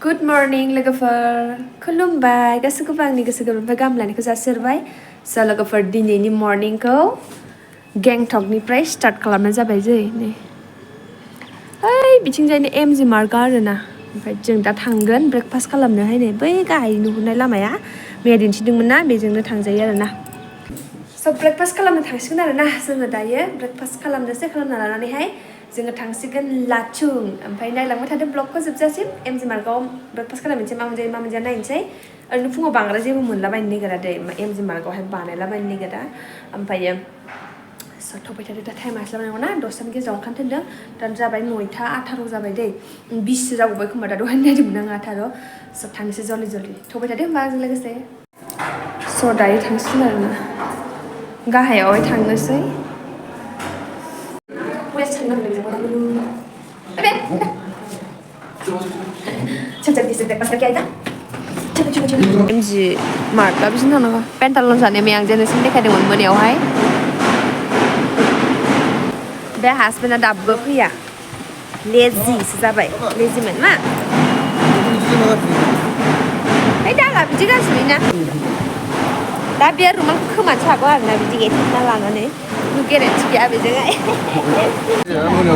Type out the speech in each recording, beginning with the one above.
Good morning लोगोफोर खुलुमबाय गासैखौबो आंनि गोसो गोरबोनिफ्राय गाहाम हामलायनायखौ जासिहरबाय स' लोगोफोर दिनैनि मर्निंखौ गेंटकनिफ्राय स्टार्ट खालामनाय जाबाय जै नै ओइ बिथिंजायनो एमजि मार्कआ आरोना ओमफ्राय जों दा थांगोन ब्रेकफास्ट खालामनोहाय नै बै गाहाय नुहुरनाय लामाया मैया दिन्थिदोंमोन ना बेजोंनो थांजायो आरोना स' ब्रेकफास्ट खालामनो थांसिगोन आरोना जोङो दायो ब्रेकफास्ट खालामनोसै खालामना लानानैहाय जोङो थांसिगोन लाचुं ओमफ्राय नायलांबाय थादो ब्लगखौ जोबजासिम एमजि मार्कआव ब्रेकफास्ट खालामनोसै मा मोनजायो नायनोसै ओरैनो फुङाव बांद्राय जेबो मोनलाबायनो नागिरा दै एमजि मार्कआवहाय बानायलाबायनो नागिरा ओमफ्रायो स' थ'बाय थादो दा टाइम आसलाबायनांगौ ना दसतानि गेजेराव ओंखारनो थिनदों दा जाबाय 9:18 जाबाय दै 20 जाबावबाय खोमा दा दहाय नायदोंमोन आं 18 स' थांनोसै जल्दि थ'बाय थादो होमबा आंजों लोगोसे स' दायो थांसिगोन आरोना गाहायावहाय थांनोसै एमजि मार्कआ बिसिनो थांनांगौ पेन्टालन जानाय मैया आं जेनोसिम देखायदोंमोन मोनायावहाय बे हासबेन्डआ दाबो फैया लेजिसो जाबाय लेजिमोन मा ओइ दाला बिदि गाज्रि ना दा बे रुमालखौ खोमानोसो हागौ आरोना बिदि एथेबना लानानै गेरेन्टि गैया बेजोंहाय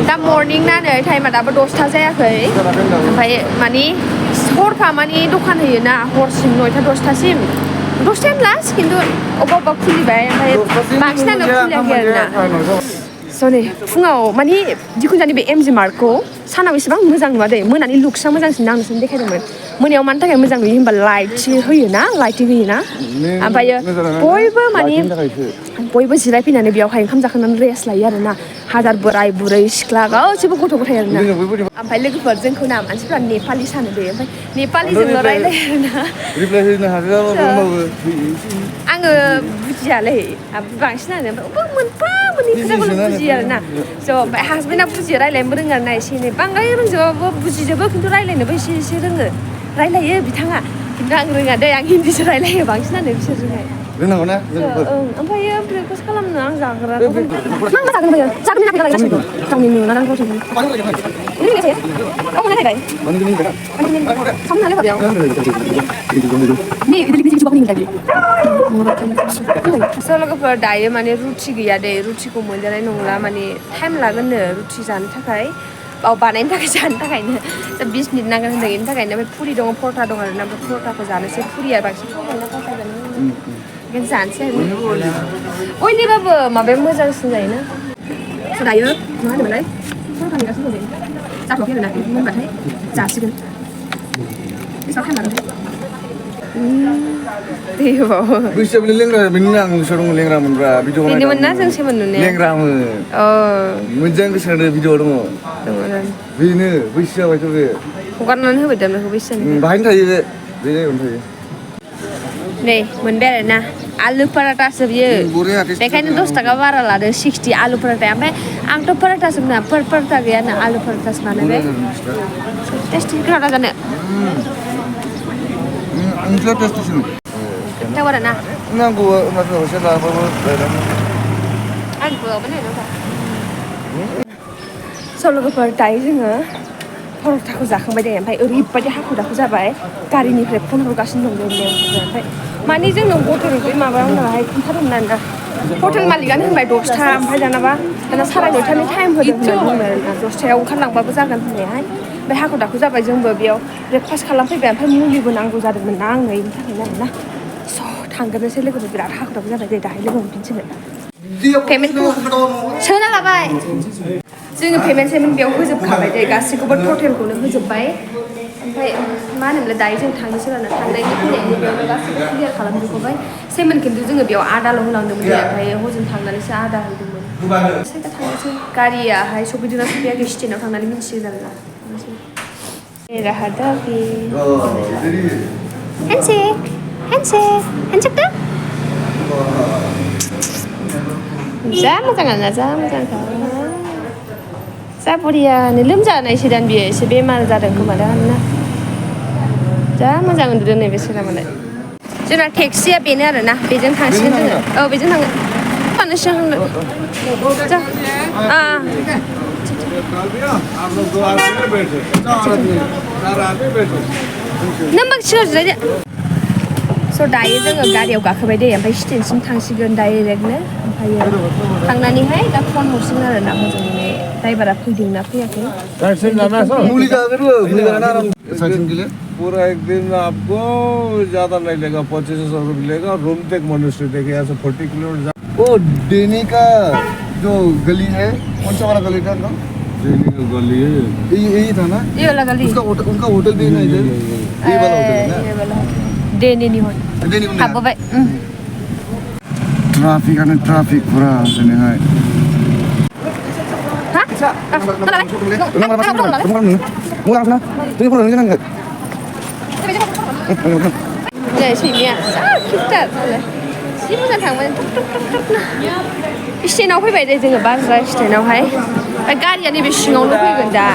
दा मर्निं ना नै टाइमा दाबो 10ता जायाखै ओमफ्राय मानि हरफा मानि दखान होयोना हरसिम 9ता 10तासिम 10तायानो लास्ट खिन्थु अबेबा खुलिबाय ओमफ्राय बांसिनानो खुलियाखै आरोना स' नै फुङाव मानि जिखुनु जानि बे एमजि मार्कखौ सानाव एसेबां मोजां नुवा दे मोनानि लुक्सआ मोजांसिन आं नोंसोरनो देखायदोंमोन मोनायाव मानि थाखाय मोजां नुयो होनबा लाइटिं होयोना ओमफ्रायो बयबो जिरायफैनानै बेयावहाय ओंखाम जाखांनानै रेस्ट लायो आरोना हाजार बोराय बुरै सिख्ला गासैबो गथ' गथाय आरोना ओमफ्राय लोगोफोर जोंखौ ना मानसिफ्रा नेपालि सानो दे ओमफ्य नेपालिजोंल' रायलायो आरोना आङो बुजियालै बांसिनानो मोनफा मोननै खोथाखौल' बुजियो आरोना स' ओमफ्राय हासबेन्डआ बुजियो रायलायनोबो रोङो आरोना एसे एनै बांद्राय रोंजोबाबो बुजिजोबो खिन्थु रायलायनोबो एसे रोङो रायलायो बिथाङा खिन्थु आं रोङा दै आं हिन्दीसो रायलायो बांसिनानो बिसोरजोंहाय रोंनांगौ ना ओमफ्रायो ब्रेकफास्ट खालामनो आं जाग्रा मा जागोन बायो जागोन ना गासिबो गावनि नुना नांगौ जों लोगोफोर दायो माने रुटि गैया दे रुटिखौ मोनजानाय नंला माने टाइम लागोननो रुटि जानो थाखाय बानायनो थाखाय जानो थाखायनो 20 मिनिट नांगोन होनदों बेनि थाखायनो ओमफ्राय पुरि दङ परथा दं आरोना ओमफ्राय परथाखौ जानोसै पुरिया बांसिन जानोसै बयनिबाबो माबाया मोजांसिन जायोना दायो मा होनोमोनलाय परथानि गासैबो जाथ'वाखै आरोना मोनबाथाय जासिगोन बेसेबां टाइम लागोन बैसोआबो लेंग्रा बेनि आं गोसोआव दङ लेंग्रामोनब्रा भिडिअ बेनोमोन ना जोंसोमोन नुनाया लेंग्रामोन मोजां गोसोआव भिडिअ दङ बेनो बैसो जाबायथ' बे हगारनानै होबाय दा बेखौ बैसो बाहायनो थायो बे जायगायावनो थायो नै मोनबाय आरोना आलु पराटासो बियो बेखायनो 10 थाखा बारा लादों 60 आलु पराटा ओमफ्राय आंथ' पराटासो ना पराटा गैयाना आलु पराटासो बानायबाय टेस्टि खोनादों जानो आंसो टेस्टिसिन गोथाव आरोना नांगौ नाथाय एसे लाबाबो आंबो स' लोगोफोर दायो जोङो परथाखौ जाखांबाय दे ओमफ्राय ओरैबायदि हाखु दाखु जाबाय गारिनिफ्राय फन हरगासिनो दं जों ओमफ्राय माने जोंनो हटेल बे माबायावहाय खोन्थादोंमोन आरोना हटेल मालिकानो होनबाय 10ता ओमफ्राय दाना 9:30नि टाइम होदों होननानै बुंबाय आरोना 10तायाव ओंखारलांबाबो जागोन होननायहाय ओमफ्राय हाखु दाखु जाबाय जोंबो बेयाव ब्रेकफास्ट खालामफैबाय ओमफ्राय मुलिबो नांगौ जादोंमोन ना आंनो बेनि थाखायनो आरोना स' थांग्रोनोसै लोगोफोर बिराद हाखु दाखु जाबाय दे दाहाय लोगो मोनफिनसिगोन पेमेन्टखौ सोना लाबाय जोङो पेमेन्ट बेयाव होजोबखाबाय दे गासैखौबो टटेलखौनो होजोब्बाय ओमफ्राय मा होनोमोनलाय दायो जों थांनोसै आरोना थांनायनि फैनायनि बेयावनो गासैबो क्लियार खालामजोबखाबाय सेमोन खिन्थु जोङो बेयाव आदाल' होलांदोंमोन दे ओमफ्राय हजों थांनानैसो आदा हैदोंमोन साइडआव थांनोसै गारियाहाय सफैदोंना सफैयाखै स्टेनाव थांनानै मिन्थिसिगोन आरोना हेन्डसेक जा मोजाङानो जा मोजांखा जा बरियानो लोमजानायसो दान बियो एसे बेमार जादों खोमा दा ना जा मोजां उन्दुदों नैबे सेरामालाय जोंना टेक्सिया बेनो आरोना बेजों थांसिगोन जोङो औ बेजों थांगोन थांनोसै जा आप लोग 2 आदमी बैठे 4 आदमी 4 आदमी बैठे नों बांसिन जिरायदो स' दायो जोङो गारियाव गाखोबाय दे ओमफ्राय स्टेनसिम थांसिगोन डाइरेक्टनो ओमफ्रायो थांनानैहाय दा फन हरसिगोन आरो ना मोजाङै ड्राइभारा फैदोंना फैयाखै मुलि जागोन मुलि जाना साइकिल के लिए पूरा एक दिन आपको ज्यादा नहीं लेगा 2500 मिलेगा रूम तक मनुष्य देखे यहाँ से 40 किलोमीटर वो डेनी का जो गली है कौन सा वाला गली था ना डेली का गली है यही था ना ये वाला गली उनका होटल भी ना इधर ये वाला होटल है ना ये वाला डेनीनि हट डेनी में हाबबोबाय ट्राफिक पूरा सने है हा नै सैमाया जा किउटार जि मोजां थांबाय स्टेनाव फैबाय दे जोङो बाग्रा स्टेनावहाय ओमफ्राय गारिया नैबे सिङावनो फैगोन दा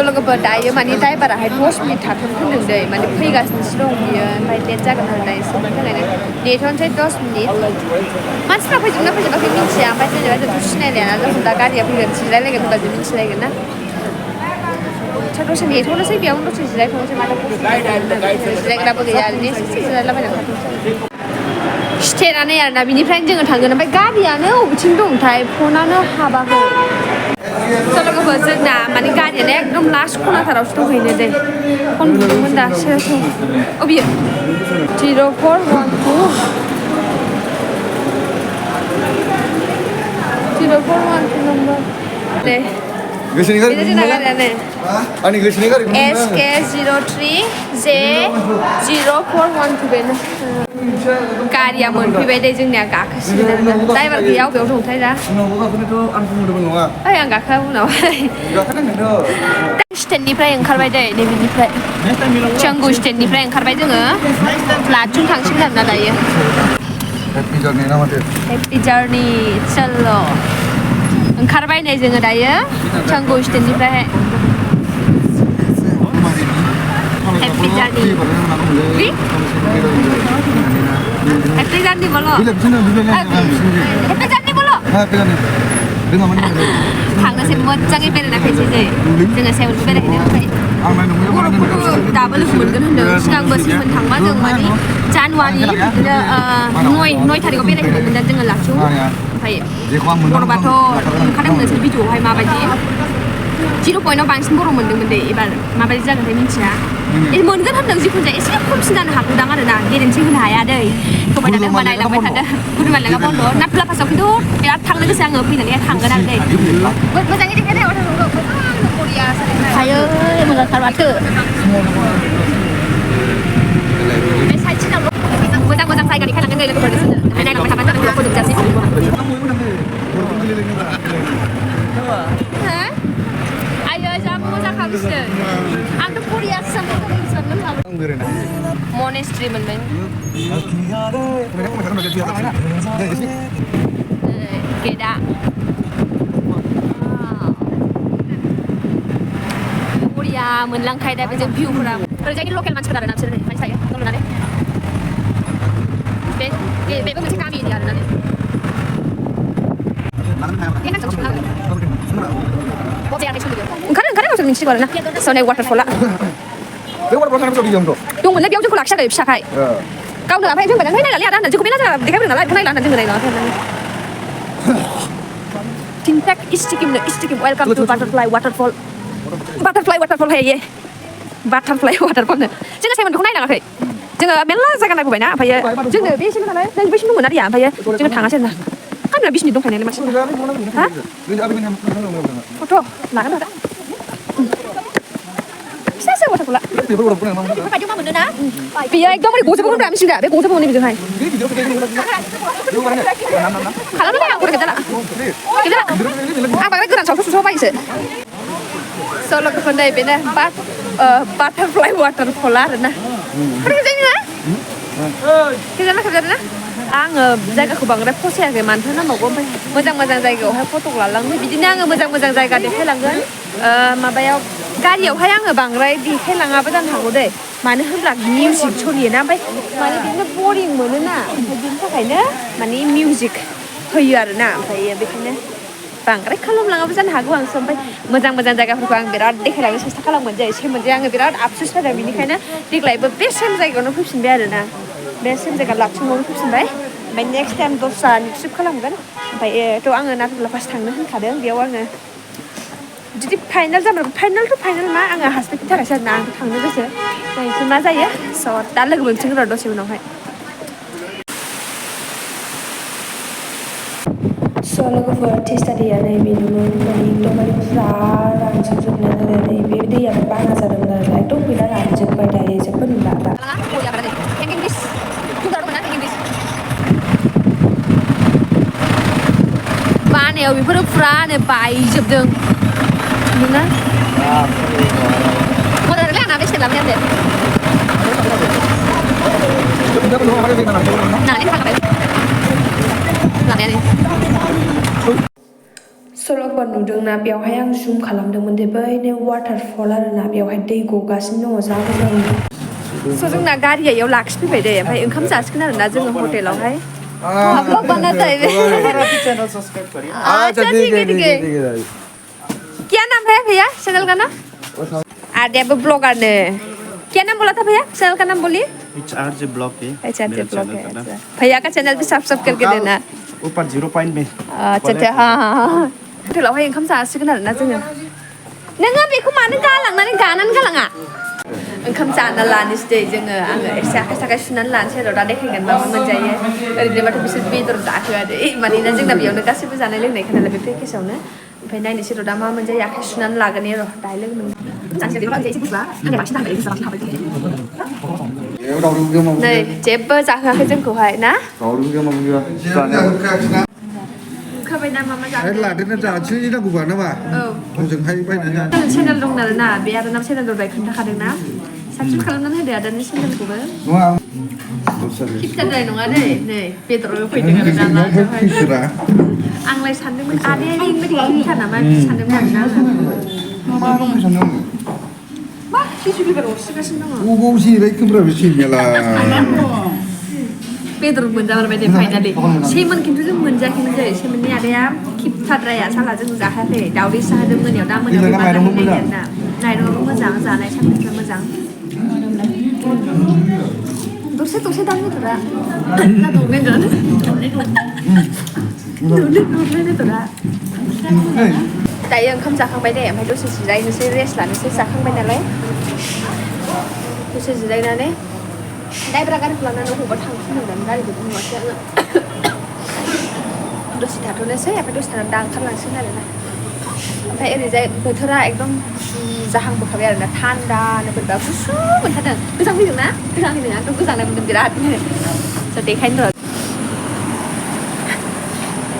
लोगोफोर दायो माने ड्राइभाराहाय 10 मिनिट थाथ'नो होनदों दै माने फैगासिनोसो दं बियो ओमफ्राय लेट जागोन आरो ना एसे बेनि थाखायनो नेथ'नोसै 10 मिनिट मानसिफ्रा फैजोबना फैजोबाखै मिन्थिया ओमफ्राय जेनेबा जोंथ' सिनायलायाना जों दा गारिया फैगोन जिरायलायगोन होनबा जों मिन्थिलायगोन ना दसे नेथ'नोसै बेयावनो दसे जिरायथ'नोसै माथो जिरायग्राबो गैया ओरैनो एसे जिरायलाबायनानै थाथ'नोसै स्टेनानै आरोना बिनिफ्रायनो जोङो थांगोन ओमफ्राय गारियानो बबेथिं दंथाय फनानो हाबाखै लोगोफोर जोंना माने गारियानो एकदम लास्ट खनाथारावसो दंहैनो दे फन बुदोंमोन दासो अ बियो 0412 नम्बर दे गोसोनि गारि बेनो जोंना गारियानो आंनि गोसोनि गारि SK03J0412 बेनो गारिया मोनफैबाय दे जोंनिया गाखोसिगोन आरोना ड्राइभार गैया अबेयाव दंथाय दा उनावबो गाखोनोथ' आं बुंदोंमोन नङा ओइ आं गाखोआ उनावहाय गाखोनांगोनथ' स्टेननिफ्राय ओंखारबाय दे नैबेनिफ्राय चंगु स्टेननिफ्राय ओंखारबाय जोङो फ्लाटजों थांसिगोन आरोना दायो हेपि जार्नि ना माथो हेपि जार्नि चल ओंखारबाय नै जोङो दायो चंगु स्टेननिफ्राय हेपि जार्नि हेपि जार्नि बोलो हेपि जार्नि बोलो थांनोसै मोजाङै बेरायना फैसै जोङो सेउलबो बेरायहैनो ओमफ्राय बर'फोरखौ दाबो लोगो मोनगोन होनदों सिगां बोसोरमोन थांबा जों माने जानुवारि बिदिनो 9 थारिखआव बेरायहैदोंमोन दा जोङो लाखियाव ओमफ्राय बर'बाथ' नुखादोंमोन नोंसोर भिडिअ'आवहाय माबायदि 0 पइन्टआव बांसिन बर' मोनदोंमोन दे एबार माबायदि जागोनथाय मिन्थिया मोनगोन होनदों जिखुनु जाया एसे खमसिन जानो हागौदां आरो ना गेरेन्टि होनो हाया दै थगायनानै होनबा नायलांबाय थादों गुरुमालागा बन्द' नाथुला फासाव खिन्थु बिराद थांनो गोसो आङो फैनानैहाय थांगोन आरो दै मोजाङै देखायनाय बरिया हायो मोजांथार माथो बे साइडसिनाव मोजां मोजां जायगा देखायलांगोन दै लोगोफोर नोंसोरनो ओमफ्राय नायलांबाय थाबानो जागोन उनाव फोजोबजासै आयो जा मोजां खालामसिनो आंथ' बरियासो सानदों मनेस्ट्रि मोनबाय गेटआ बरिया मोनलांखायो दा बेजों भिउफोरा ओरैजाय लकेल मानसिफोर आरोना बिसोर मानसि थायो न' लुनानै बेबो मोनसे गामिनि आरोना ओंखारो गावसोर मिन्थिगौ आरोना सनाय वाटारफला दंमोनलै बेयाव जोंखौ लाखियाखै फिसाखाय गावनो ओमफ्राय जों नायनानै आदा होननानै जोंखौ मेला जायगा देखायबोदों नालाय नायला होननानै जोङो नायलाङाखै थिनटेक इस्टिकिमनो इस्टिकिम वेलकाम टु बाटारफ्लाइ वाटारफल हायो बाटारफ्लाइ वाटारफलनो जोङो साइमन बेखौ नायलाङाखै जोङो मेरला जायगा नायबोबायना ओमफ्राय जोंनो बेसिम नालाय जों बेसिम दंमोन आरिया ओमफ्राय जोङो थाङासै आरोना आंना बिसिनि दंखायनायलाय मानसि हा फट' लागोन आरो फिसासो वाटारफला बेफोरबायदियाव मा मोनो ना बेयो एकदम ओरै गजोबो होनब्रा मिथिगौ दा बे गजोबो हनै बेजोंहाय खालामनानै आं गरे गेदला आं बांद्राय गोरान सावथ' सुसाव बायोसो स' लोगोफोर नै बेनो बाटारफ्लाइ वाटारफला आरोना खेबजादों ना आङो जायगाखौ बांद्राय फसायाखै मानोथो नांबावगौ ओमफ्राय मोजां जायगायावहाय फट' लालांनो बिदिनो आङो मोजां जायगा देखायलांगोन माबायाव गारियावहाय आङो बांद्राय देखायलाङाबो जानो हागौ दै मानो होनब्ला मिउजिक सोलियोना ओमफ्राय माने बिदिनो बरिं मोनोना ओमफ्राय बिनि थाखायनो माने मिउजिक होयो आरोना ओमफ्राय बेखायनो बांद्राय खालामलाङाबो जानो हागौ आंसो ओमफ्राय मोजां मोजां जायगाफोरखौ आं बिराद देखायलांनो सेस्था खालामगोन जायो सेमोनजे आङो बिराद आफसुस जादों बेनिखायनो देग्लायबो बे सेम जायगायावनो फैफिनबाय आरोना बे सेम जायगा लाक्सुमावनो फैफिनबाय ओमफ्य नेक्स्ट टाइम दस्रानि ट्रिप खालामगोन ओमफ्रायथ' आङो नाथुरला पास थांनो होनखादों बेयाव आङो जुदि फाइनाल जाबाय फाइनाल मा आङो हासबेन्डनि थाखायसो आरोना आंथ' थांनो गोसो नायनोसै मा जायो स' दा लोगो मोनसिगोन र' दसे उनावहाय स' लोगोफोर टेस्टा दैया नैबेनोमोन माने एकदमबारे फुरा रानजोबजोबनानै आरो नैबे दैयानो बाना जादोंमोन आरो एकदम गैला रानजोब्बाय दायो जेबो नुला दा बानायाव बेफोरो फुरानो बायजोबदों नुना मजालै आंना बेसे लाबोनाय दे सल'फोर नुदोंना बेवहाय आं जुम खालामदोंमोन दे बैनो वाटारफल आरोना बेवहाय दै गगासिनो दङ जा मोजां स' जोंना गारिया इयाव लाखिफैबाय दे ओमफ्राय ओंखाम जासिगोन आरोना जोङो हटेलावहाय ब्लॉग बनाता है अच्छा ठीक है क्या नाम है भैया चैनल का नाम आर्यब ब्लॉगर ने क्या नाम बोला था भैया चैनल का नाम बोलिए HRJ ब्लॉग है HRJ ब्लॉग है भैया का चैनल भी सब्सक्राइब करके देना ऊपर 0 पॉइंट में अच्छा हाँ हटेलावहाय ओंखाम जासिगोन आरोना जोङो नोङो बेखौ मानो गालांनानै गानानै गालाङा ओंखाम जाना लानोसै दै जोङो आङो एसे आखाइ साखाइ सुनानै लानोसै आरो दा देखायगोन मा मा मोनजायो ओरैनोबाथ' बिसोर बेदर जाहोआ दे मानोना जोंना बेयावनो गासैबो जानाय लोंनायखा नालाय बे पेकेजावनो ओमफ्राय नायनोसै र' दा मा मोनजायो आखाइ सुनानै लागोन र' दाहाय लोगो मोन नै जेबो जाहोआखै जोंखौहाय ना खाबाय ना मा मा जाखो लादेरना जासै नांगौबा नामा औ हजोंहाय बायनानै चेनेल दं आरोना बे आरोना चेनेल दं खोन्थाखादोंना साबसिन खालामनानै होदो आदानि चेनेलखौबो खिथाद्राय नङा दै नै बेदराव फैदों आरोना आंलाय सानदोंमोन आदाया ओरैबायदि गिथार नामा सानदोंमोन आरोना मा दंखौ सानदों मा टिसु पेपार अरसिगासिनो दङ बबाव जिराय खोब्रा बे सिंनियालाय बेदर मोनजाबाय दे फाइनालि सेमोन खिन्थु जों मोनजायाखैनो जायो सेमोननि आदाया खिपथाद्राया साला जों जाखायाखै दावदै साहाजों मोनायाव दा मोनायाव बाजारनि नागिरना माइरंआबो मोजां जानाय सानफ्रा मोजां दसे दसे दां बेदरा ना दौनायगोन दौनाय बेदरा दायो ओंखाम जाखांबाय दे ओमफ्राय दसे जिरायनोसै रेस्ट लानोसै जाखांबाय नालाय दसे जिरायनानै दाइब्रा गारिखौ लानानै बबावबा थांफिननांगोन गारिखौ नुवासै आङो दसे थाथ'नोसै ओमफ्राय दसे थानानै दा ओंखारलांसिगोन आरोना ओमफ्राय ओरैजाय बोथोरा एकदम जाहांबोखाबाय आरोना थान्दानो बोरैबा गुसु मोनथारदों गोजां फैदों ना गोजां फैदों आंथ' गोजांनाय मोनदों बिरादनो स' देखायनो र'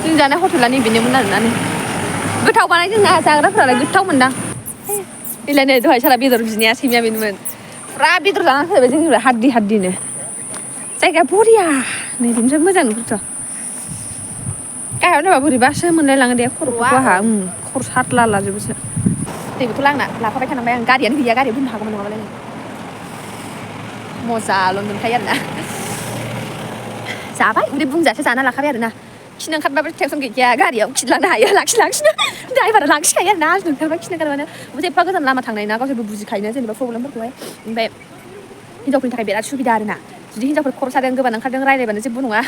जों जानाय हटेला नैबेनोमोन आरोना नै गोथाव बानाय जोंना जाग्राफोरालाय गोथाव मोनदां बेलाय नै दहाय सारा बेदर बिनाया सैमाया बेनोमोन फुरा बेदर जानानै फैबाय जोंनिफ्राय हाद्दिनो जायगाया बरिया नै बेनिफ्राय मोजां नुहुरथ' गाहायाव नायबा बोरैबासो मोनलायलाङो दे खर'खौ आहा खर' सादला लाजोबोसो दैबोथ' लांना लाफाबाय थानांबाय आं गारियानो गैया गारियाव दोननो हागौमोन नङाबालाय मजाल' मोनखायो आरोना जाबाय उदै बुंजासे जाना लाखाबाय आरोना खिनो ओंखारबाबो टेनसन गैखाया गारियाव खिलांनो हायो लाखिनो ड्राइभारा लाखिखायो आरोना आजनो ओंखारबा खिनो ओंखारबानो ओमफ्राय एफा गोजान लामा थांनाय ना गावसोरबो बुजिखायोना जेनेबा प्रब्लेमफोरखौहाय ओमफ्राय हिनजावफोरनि थाखाय बिराद सुबिदा आरोना जुदि हिनजावफोर खर' सादों गोबानो ओंखारदों रायलायबानो जेबो नङा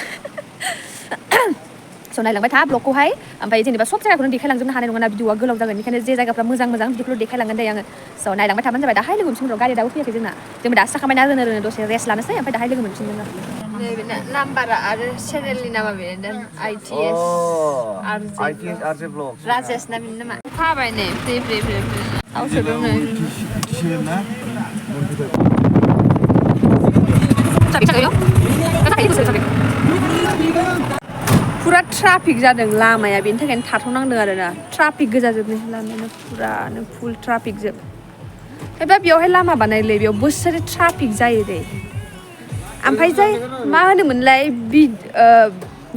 स' नायलांबाय था ब्लगखौहाय ओमफ्राय जेनेबा सब जायगाखौनो देखायलांजोबनो हानाय नङा ना भिडिअआ गोलाव जागोन बेनिखायनो जे जायगाफ्रा मोजां बिदिखौल' देखायलांगोन दे आङो स' नायलांबाय थाबानो जाबाय दाहाय लोगो मोनसिगोन र' गारिया दाबो फैयाखै जोंना जोंबो दासो जाखांबायना रोनो दसे रेस्ट लानोसै ओमफ्राय दाहाय लोगो मोनसिगोन र' नैबे नाम्बारा आरो चेनेलनि नामा बेनो ITS RJ ब्लॉग राजेश ना बेनि नामा खाबाय नै फ्रि थाव सोदों नै फुरा ट्राफिक जादों लामाया बेनि थाखायनो थाथ'नांदों आरोना ट्राफिक गोजा जोबनाय लामायानो फुरानो फुल ट्राफिक जोब एबा बेयावहाय लामा बानायलै बेयाव बोसोरे ट्राफिक जायो दे ओमफ्राय जाय मा होनोमोनलाय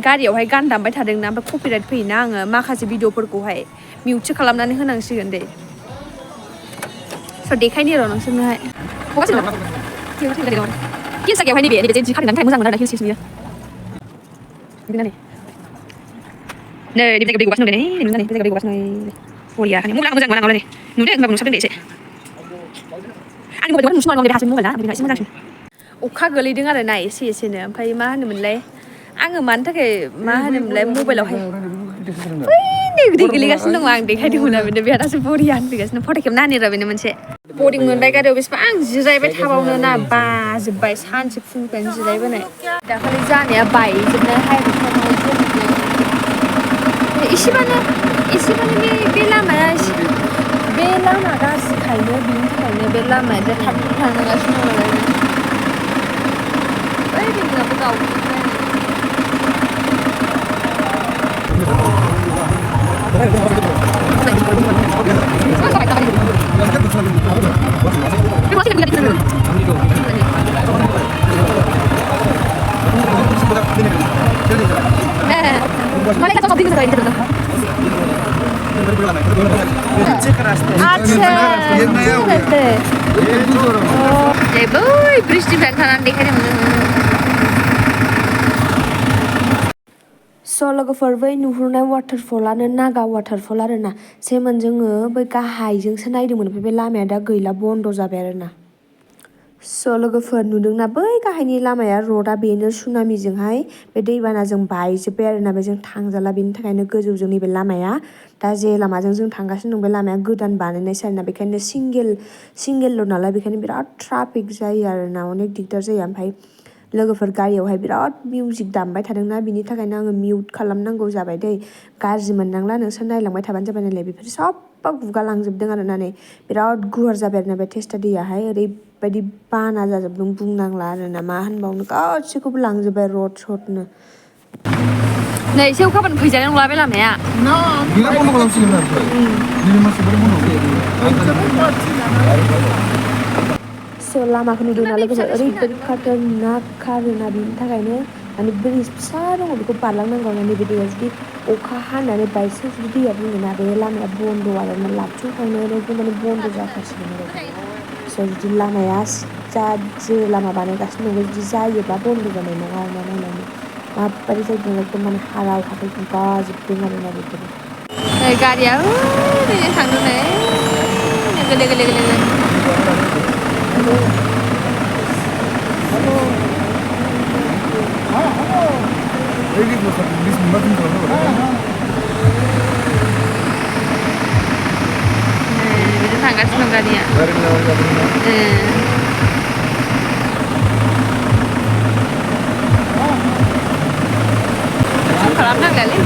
गारियावहाय गान दामबाय थादोंना ओमफ्राय कपिराइट फैयोना आङो माखासे भिडिअफोरखौहाय मिउटसो खालामनानै होनांसिगोन दे สวัสดีใครนี่เหรอน้องซึ่งให้โอ้ก็สิเหรอที่ว่าที่ไหนกันกินสเกลให้นี่เบียร์นี่เบียร์จีข้าวถึงนั้นไทยมุ่งสั่งมาแล้วนะคิวซีนี่ดูนั่นนี่เนี่ยดิบจะกับดิบวัชหน่อยนี่ดูนั่นนี่จะกับดิบวัชหน่อยโอ้ยอ่ะนี่มุ่งสั่งมาแล้วนี่หนูเด็กแบบหนูชอบเด็กเฉยอันนี้ผมเป็นว่าหนูชอบนอนไปหาซื้อมุ่งแล้วไปหาซื้อมุ่งสั่งअखा गोलैदों आरो ना एसे एसेनो ओमफ्राय मा होनोमोनलाय आङो मानि थाखाय मा होनोमोनलाय मबाइलावहाय दै गोलैगासिनो दङ आं देखायदोंमोन आरो बेनो बिराद बरिया होनफैगासिनो फट' खेबना होनि र' बेनो मोनसे बरिं मोनबाय गारियाव बेसेबां जिरायबाय थाबावनो ना बाजोब्बाय सानसे फुंनिफ्रायनो जिरायबोनाय दाखालि जानाया बायजोबनो एसेबानो बे लामाया गाज्रिखायनो बिनि थाखायनो बे लामाया थाब थांगासिनो दङ ओइ बेनियावबो गावजोब्बाय लोगोफोर बै नुहुरनाय वाटारफलानो नागा वाटारफल आरो ना सेमोन जोङो बै गाहायजोंसो नायदोंमोन ओमफ्राय बे लामाया दा गैला बन्द जाबाय आरो ना लोगोफोर नुदोंना बै गाहायनि लामाया रडा बेनो सुनामिजोंहाय बे दैबानाजों बायजोब्बाय आरो ना बेजों थांजाला बेनि थाखायनो गोजौजों नैबे लामाया दा जे लामाजों जों थांगासिनो दं बे लामाया गोदान बानायनायसो आरो ना बेखायनो सिंगेल नालाय बेखायनो बिराद ट्राफिक जायो आरो ना अनेक दिगदार जायो ओमफ्राय लोगोफोर गारियावहाय बिराद मिउजिक दामबाय थादोंना बिनि थाखायनो आङो मिउट खालामनांगौ जाबाय दै गाज्रि मोननांला नोंसोर नायलांबाय थाबानो जाबाय नालाय बेफोर सबबा गुगालांजोबदों आरो ना नै बिराद गुवार जाबाय आरो ना बे टेस्टा दैयाहाय ओरैबायदि बाना जाजोबदों बुंनांला आरो ना मा होनबावनो गासिखौबो लांजोब्बाय रड सडनो नै एसे अखाबानो फैजानाय नंला बे लामाया बिराद बन्द खालामसिगोन आरो दिनै मासनिफ्राय बन्द लामाखौ नुदों ना लोगोफोर ओरैबायदि खाथारनाक खारोना बिनि थाखायनो माने ब्रिज फिसा दङ बेखौ बारलांनांगौ ना नैबे दैया जुदि अखा हानानै बायसान्स जुदि दैया बुङोना बे लामाया बन्द आरो ना लाबथिं थांनायावबो माने बन्द जाखासिगोन आरो जुदि लामाया जे लामा बानायगासिनो दं जुदि जायोबा बन्द जानाय नङा आरो ना नायनानै माबायदि जायगायाव एकदम माने हाराव हाथाय गुगाजोबदों आरो ना बेफोरो गारिया ओरैनो थांदों नै गोले थांगासिनो दं गारिया खालामनांलालै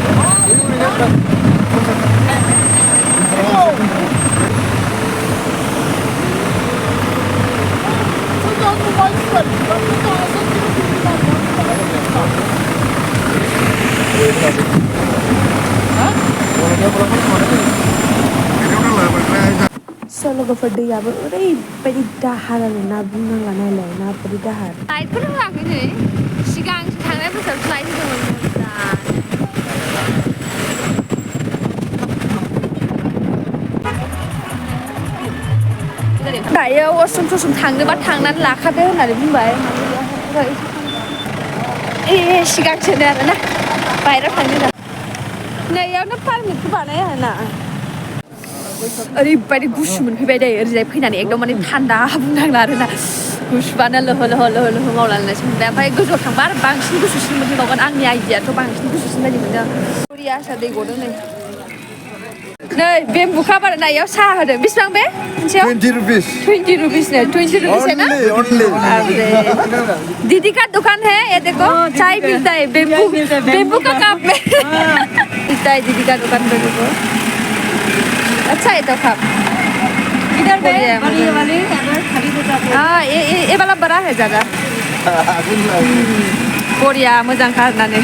लोगोफोर दैयाबो ओरैबायदि दाहार आरो ना बुंनांला नायलाय माबायदि दाहार लाइटफोर होआखै नै सिगां थांनाय बोसोरावसो लाइट होदोंमोन दायो असम ससम थांनोबा थांनानै लाखादो होननानै बुंबाय सिगांसोनो आरो ना बाहेरायाव थांनो नैयावनो पारमिटखौ बानाय आरो ना ओरैबायदि गुसु मोनफैबाय दै ओरैजाय फैनानै एकदम माने थान्दा बुंनांला आरो ना गुसुबानो लोहो मावलांनायसो मोनबाय ओमफ्राय गोजौआव थांबा आरो बांसिन गुसुसिन मोनफैबावगोन आंनि आइडियाथ' बांसिन गुसुसिन बायदि मोनदों बरिया आसा दै गदों नै बे बुखा बार नायाव साहा होदों बेसेबां बे मोनसेयाव 20 रुपीस ने 20 रुपीस है ना दीदी का दुकान है ये देखो चाय मिलता है बेम्बू का कप में मिलता है दीदी का दुकान पे देखो अच्छा है तो कप इधर पे वाली हाँ ये वाला बड़ा है ज़्यादा बढ़िया मोजां खारनानै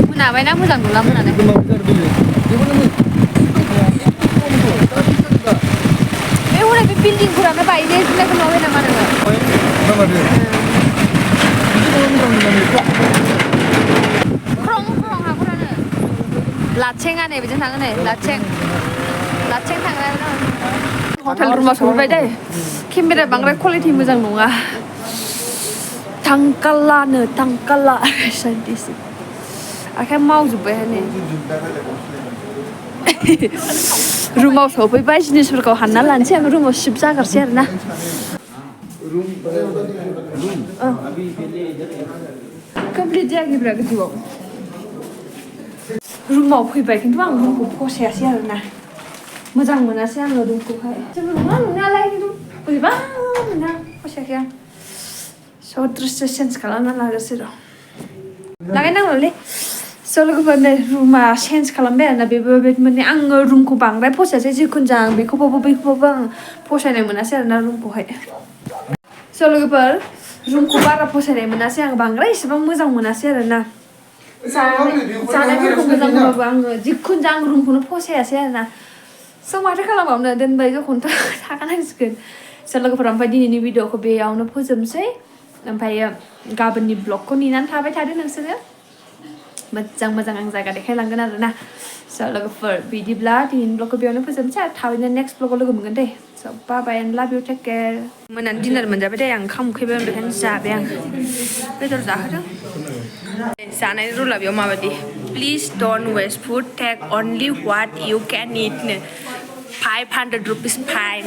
मोनाबायना मोजां नुला मोनानो बे हनै बिल्डिंफोरानो बायनो होननायखौ नुबाय नामा नोङो मा माथो ख्रं ख्रं हाखरानो लाचेंआ नै बिजों थाङो नै लाचें थांग्रा हटेल रुमाव सफैबाय दै केमेरा बांद्राय क्वालिटि मोजां नङा थांकाला साइन्टिस्ट आखाइ मावजोब्बाय नै रुमाव सफैबाय जिनिसफोरखौ हानना लानोसै आं रुमाव शिफ्ट जागारसै आरोना कमप्लिट जायाखैब्रा गोजौआव रुमाव फैबाय खिन्थु आं रुमखौ फसायासै आरोना मोजां मोनासै आङो रुमखौहाय जेबो नङा नंनायालाय खिन्थु बोरैबा मोना फसायाखै आं स' ड्रेससो चेन्ज खालामना लाग्रोसै र' लागायनांगौलै स' लोगोफोर नै रुमा चेन्ज खालामबाय आरोना बेबो माने आङो रुमखौ बांद्राय फसायासै जिखुनु जा आं बेखौबाबो बैखौबाबो आं फसायनाय मोनासै आरोना रुमखौहाय स' लोगोफोर रुमखौ बारा फसायनाय मोनासै आं बांद्राय इसेबां मोजां मोनासै आरोना जानायफोरखौ मोजां होबाबो आङो जिखुनु जा आं रुमखौनो फसायासै आरोना स' माथो खालामबावनो दोनबाय जखौनो थाखानांसिगोन स' लोगोफोर ओमफ्राय दिनैनि भिडिअखौ बेयावनो फोजोबनोसै ओमफ्रायो गाबोननि ब्लगखौ नेनानै थाबाय थादो नोंसोरो मोजां आं जायगा देखायलांगोन आरोना स' लोगोफोर बिदिब्ला दिनैनि ब्लगखौ बेयावनो फोजोबनोसै आरो थाबैनो नेक्स्ट ब्लगाव लोगो मोनगोन दे स' बाय एन्ड लाभ इउ टेक केयार मोनानि डिनार मोनजाबाय दे आं ओंखाम उखैबाय बेखायनो जाबाय आं बेदर जाहोदों जानायनि रुला बेयाव माबायदि please don't waste food take only what you can eat 500 rupees fine